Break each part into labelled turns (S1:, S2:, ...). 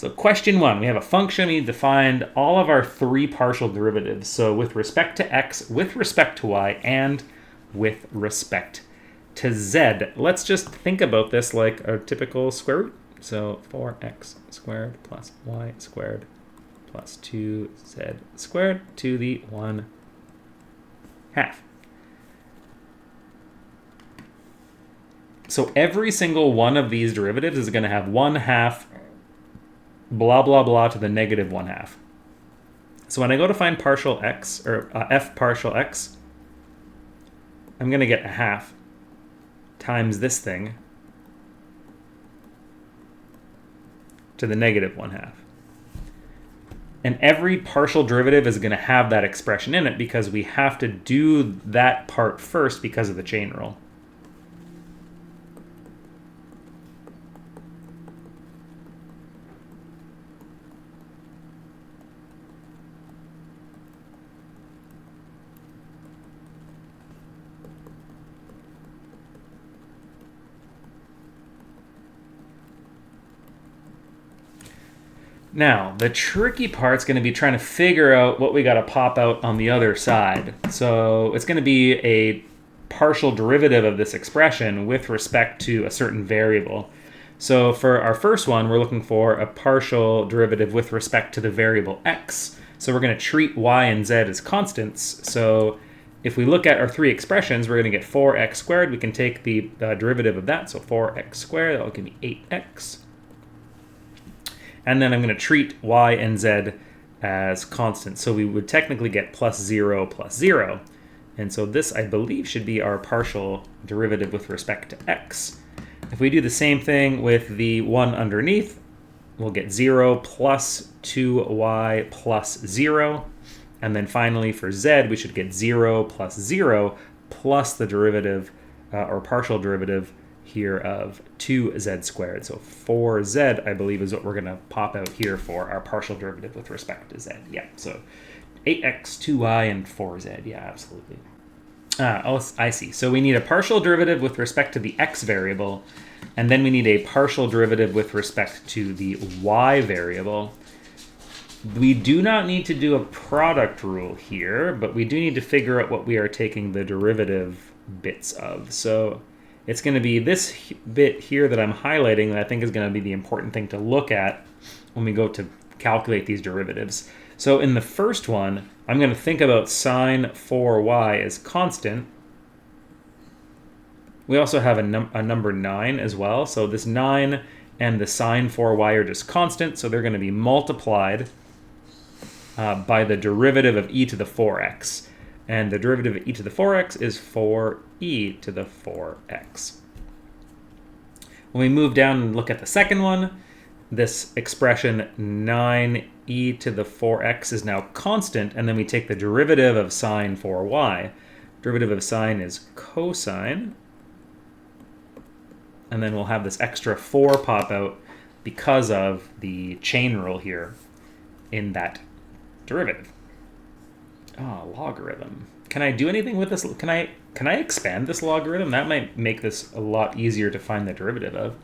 S1: So question 1, we have a function. We need to find all of our 3 partial derivatives. So with respect to x, with respect to y, and with respect to z. Let's just think about this like a typical square root. So 4x squared plus y squared plus 2z squared to the 1/2. So every single one of these derivatives is going to have 1/2 blah, blah, blah to the negative 1/2. So when I go to find partial x, or f partial x, I'm going to get 1/2 times this thing to the negative 1/2. And every partial derivative is going to have that expression in it because we have to do that part first because of the chain rule. Now, the tricky part's going to be trying to figure out what we got to pop out on the other side. So it's going to be a partial derivative of this expression with respect to a certain variable. So for our first one, we're looking for a partial derivative with respect to the variable x. So we're going to treat y and z as constants. So if we look at our 3 expressions, we're going to get 4x squared. We can take the derivative of that. So 4x squared, that will give me 8x. And then I'm going to treat y and z as constants. So we would technically get plus 0 plus 0. And so this, I believe, should be our partial derivative with respect to x. If we do the same thing with the one underneath, we'll get 0 plus 2y plus 0. And then finally for z, we should get 0 plus 0 plus the derivative, or partial derivative, here of 2z squared. So 4z, I believe, is what we're going to pop out here for our partial derivative with respect to z. Yeah, so 8x, 2y, and 4z. Yeah, absolutely. Oh, I see. So we need a partial derivative with respect to the x variable, and then we need a partial derivative with respect to the y variable. We do not need to do a product rule here, but we do need to figure out what we are taking the derivative bits of. So it's going to be this bit here that I'm highlighting that I think is going to be the important thing to look at when we go to calculate these derivatives. So in the first one, I'm going to think about sine 4y as constant. We also have a number 9 as well. So this 9 and the sine 4y are just constant, so they're going to be multiplied by the derivative of e to the 4x. And the derivative of e to the 4x is 4e to the 4x. When we move down and look at the second one, this expression 9e to the 4x is now constant, and then we take the derivative of sine 4y. Derivative of sine is cosine. And then we'll have this extra 4 pop out because of the chain rule here in that derivative. Oh, logarithm. Can I do anything with this? Can I expand this logarithm? That might make this a lot easier to find the derivative of.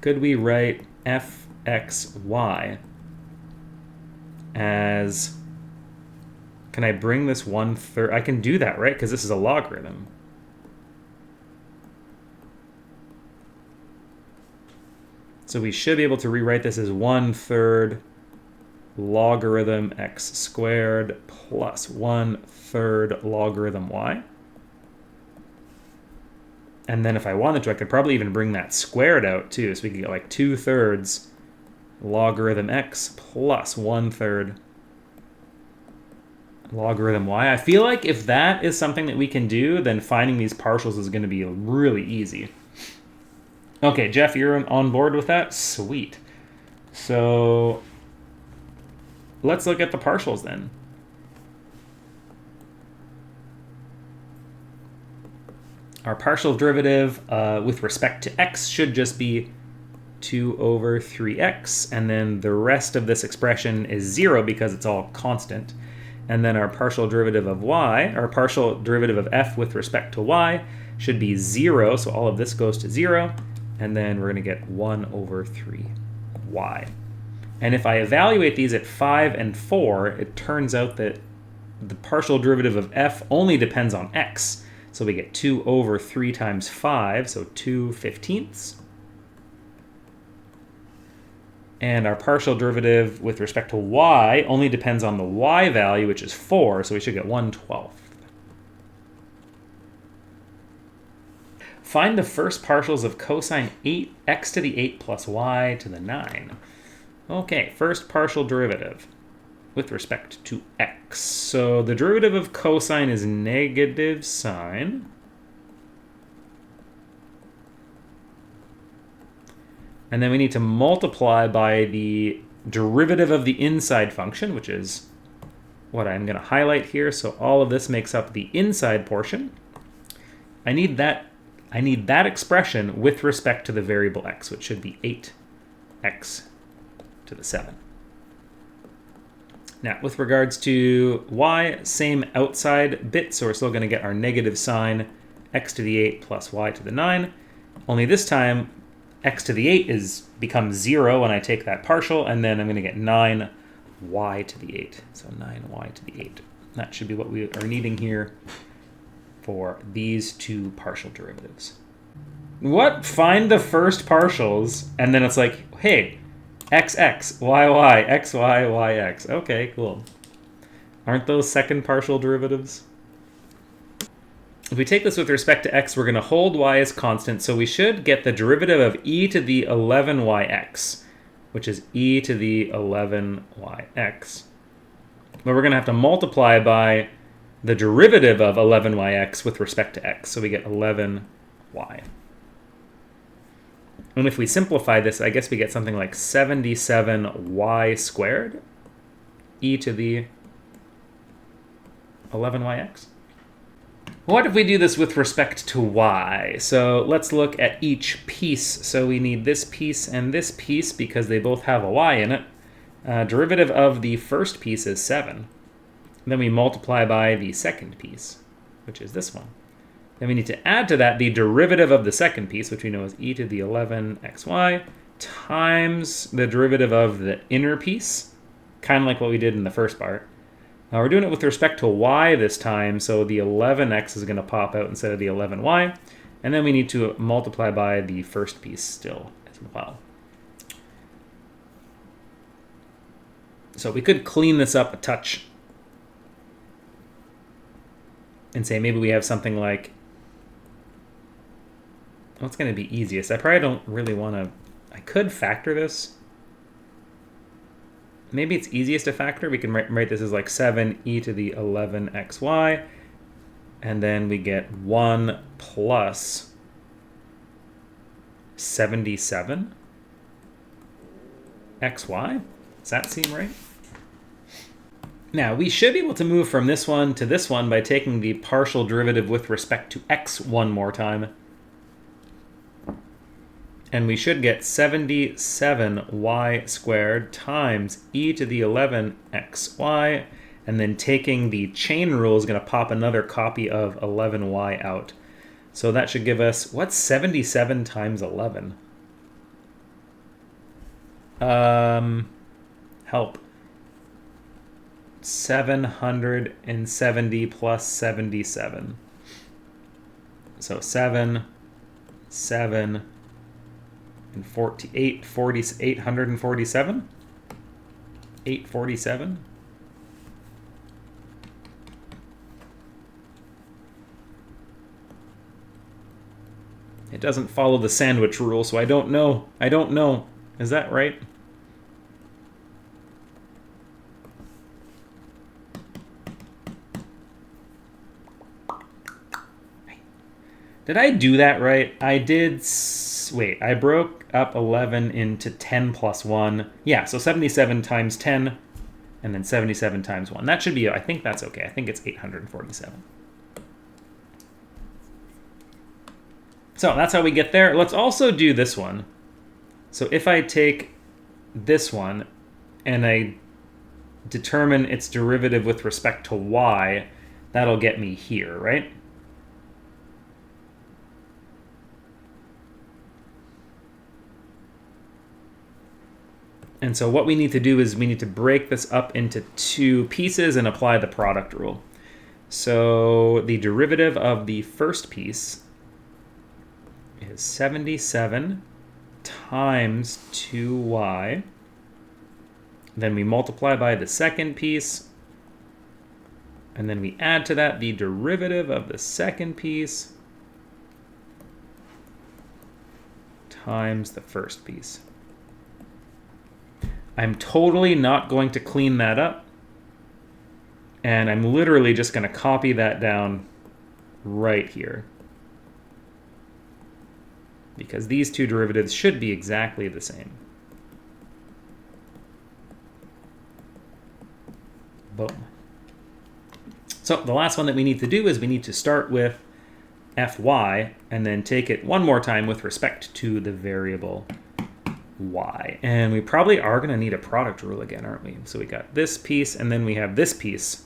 S1: Could we write fxy as... Can I bring this 1/3? I can do that, right? Because this is a logarithm. So we should be able to rewrite this as 1/3 logarithm x squared plus 1/3 logarithm y. And then if I wanted to, I could probably even bring that squared out too. So we could get like 2/3 logarithm x plus 1/3 logarithm y. I feel like if that is something that we can do, then finding these partials is going to be really easy. Okay, Jeff, you're on board with that? Sweet. So let's look at the partials then. Our partial derivative with respect to x should just be 2/3x, and then the rest of this expression is 0 because it's all constant. And then our partial derivative of y, our partial derivative of f with respect to y, should be 0, so all of this goes to 0, and then we're going to get 1/3 y. And if I evaluate these at 5 and 4, it turns out that the partial derivative of f only depends on x. So we get 2 over 3 times 5, so 2/15. And our partial derivative with respect to y only depends on the y value, which is 4, so we should get 1/12. Find the first partials of cosine 8x to the 8 plus y to the 9. Okay, first partial derivative with respect to x. So the derivative of cosine is negative sine. And then we need to multiply by the derivative of the inside function, which is what I'm going to highlight here. So all of this makes up the inside portion. I need that expression with respect to the variable x, which should be 8x to the 7. Now, with regards to y, same outside bit, so we're still going to get our negative sign, x to the 8 plus y to the 9. Only this time, x to the 8 becomes 0 when I take that partial, and then I'm going to get 9y to the 8. So 9y to the 8. That should be what we are needing here for these two partial derivatives. What? Find the first partials, and then it's like, hey, xx, yy, xy, yx. Okay, cool. Aren't those second partial derivatives? If we take this with respect to x, we're going to hold y as constant, so we should get the derivative of e to the 11yx, which is e to the 11yx. But we're going to have to multiply by the derivative of 11yx with respect to x, so we get 11y. And if we simplify this, I guess we get something like 77y squared, e to the 11yx. What if we do this with respect to y? So let's look at each piece. So we need this piece and this piece because they both have a y in it. Derivative of the first piece is 7. Then we multiply by the second piece, which is this one. Then we need to add to that the derivative of the second piece, which we know is e to the 11xy, times the derivative of the inner piece, kind of like what we did in the first part. Now we're doing it with respect to y this time, so the 11x is going to pop out instead of the 11y. And then we need to multiply by the first piece still as well. So we could clean this up a touch and say maybe we have something like, what's going to be easiest? I probably don't really want to, I could factor this. Maybe it's easiest to factor. We can write this as like 7e to the 11xy. And then we get 1 plus 77 xy. Does that seem right? Now, we should be able to move from this one to this one by taking the partial derivative with respect to x one more time. And we should get 77y squared times e to the 11xy. And then taking the chain rule is going to pop another copy of 11y out. So that should give us, what's 77 times 11? Help. 770 plus 77. So 7, 7, and 48, 847? 847? It doesn't follow the sandwich rule, so I don't know. I don't know. Is that right? Did I do that right? I did. Wait, I broke up 11 into 10 plus 1. Yeah, so 77 times 10, and then 77 times 1. That should be, I think that's okay. I think it's 847. So that's how we get there. Let's also do this one. So if I take this one and I determine its derivative with respect to y, that'll get me here, right? And so what we need to do is we need to break this up into two pieces and apply the product rule. So the derivative of the first piece is 77 times 2y. Then we multiply by the second piece. And then we add to that the derivative of the second piece times the first piece. I'm totally not going to clean that up. And I'm literally just going to copy that down right here. Because these two derivatives should be exactly the same. Boom. So the last one that we need to do is we need to start with fy and then take it one more time with respect to the variable y. And we probably are going to need a product rule again, aren't we? So we got this piece and then we have this piece.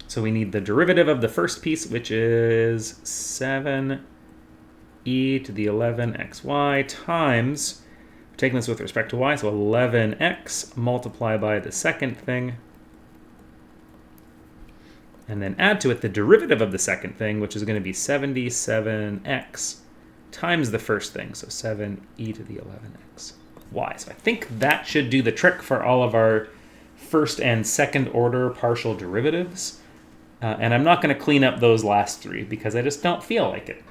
S1: So we need the derivative of the first piece, which is 7e to the 11xy times, taking this with respect to y, so 11x multiplied by the second thing. And then add to it the derivative of the second thing, which is going to be 77x times the first thing, so 7e to the 11xy. So I think that should do the trick for all of our first and second order partial derivatives. And I'm not going to clean up those last three because I just don't feel like it.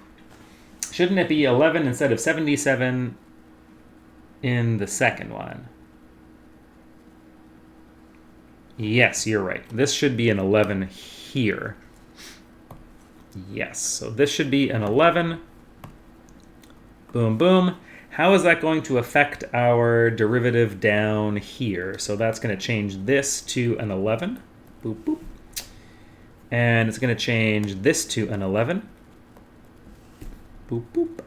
S1: Shouldn't it be 11 instead of 77 in the second one? Yes, you're right. This should be an 11 here. Yes, so this should be an 11. Boom, boom. How is that going to affect our derivative down here? So that's going to change this to an 11. Boop, boop. And it's going to change this to an 11. Boop, boop.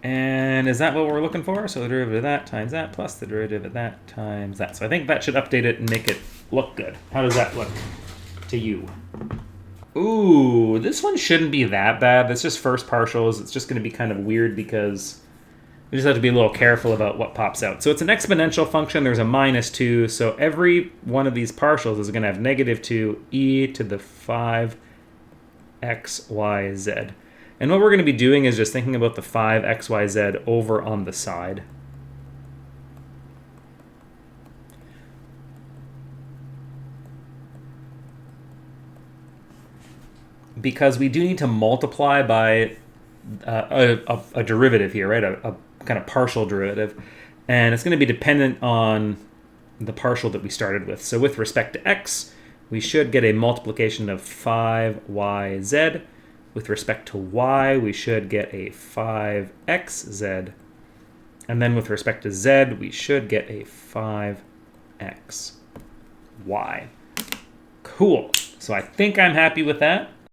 S1: And is that what we're looking for? So the derivative of that times that plus the derivative of that times that. So I think that should update it and make it look good. How does that look to you? Ooh, this one shouldn't be that bad. That's just first partials. It's just going to be kind of weird because we just have to be a little careful about what pops out. So it's an exponential function. There's a -2. So every one of these partials is going to have -2e to the 5xyz. And what we're going to be doing is just thinking about the 5xyz over on the side. Because we do need to multiply by a derivative here, right? A kind of partial derivative. And it's going to be dependent on the partial that we started with. So with respect to x, we should get a multiplication of 5yz. With respect to y, we should get a 5xz. And then with respect to z, we should get a 5xy. Cool. So I think I'm happy with that.